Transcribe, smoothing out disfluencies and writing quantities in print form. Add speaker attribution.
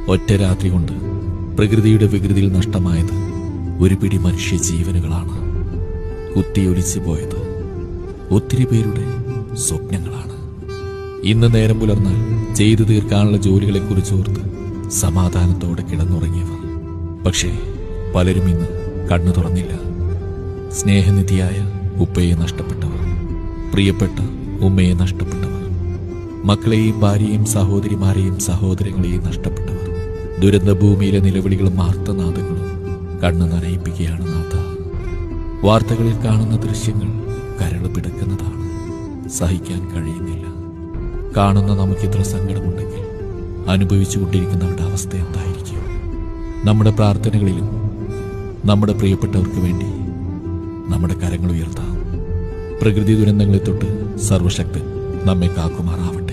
Speaker 1: ഒറ്റ രാത്രി കൊണ്ട് പ്രകൃതിയുടെ വികൃതിയിൽ നഷ്ടമായത് ഒരു പിടി മനുഷ്യ ജീവനുകളാണ്. കുത്തിയൊലിച്ചു പോയത് ഒത്തിരി പേരുടെ സ്വപ്നങ്ങളാണ്. ഇന്ന് നേരം പുലർന്നാൽ ചെയ്തു തീർക്കാനുള്ള ജോലികളെക്കുറിച്ച് ഓർത്ത് സമാധാനത്തോടെ കിടന്നുറങ്ങിയവർ. പക്ഷേ പലരും ഇന്ന് കണ്ണു തുറന്നില്ല. സ്നേഹനിധിയായ ഉപ്പയെ നഷ്ടപ്പെട്ടവർ, പ്രിയപ്പെട്ട ഉമ്മയെ നഷ്ടപ്പെട്ടവർ, മക്കളെയും ഭാര്യയും സഹോദരിമാരെയും സഹോദരങ്ങളെയും നഷ്ടപ്പെട്ടവർ. ദുരന്തഭൂമിയിലെ നിലവിളികളും ആർത്തനാദങ്ങളും കണ്ണു നനയിപ്പിക്കുകയാണ് നാഥ. വാർത്തകളിൽ കാണുന്ന ദൃശ്യങ്ങൾ കരൾ പിടക്കുന്നതാണ്. സഹിക്കാൻ കഴിയുന്നില്ല. കാണുന്ന നമുക്കിത്ര സങ്കടമുണ്ടെങ്കിൽ അനുഭവിച്ചുകൊണ്ടിരിക്കുന്നവരുടെ അവസ്ഥ എന്തായിരിക്കും? നമ്മുടെ പ്രാർത്ഥനകളിലും നമ്മുടെ പ്രിയപ്പെട്ടവർക്ക് വേണ്ടി നമ്മുടെ കരങ്ങൾ ഉയർത്താം. പ്രകൃതി ദുരന്തങ്ങളെ തൊട്ട് സർവശക്തൻ നമ്മെ കാക്കുമാറാവട്ടെ.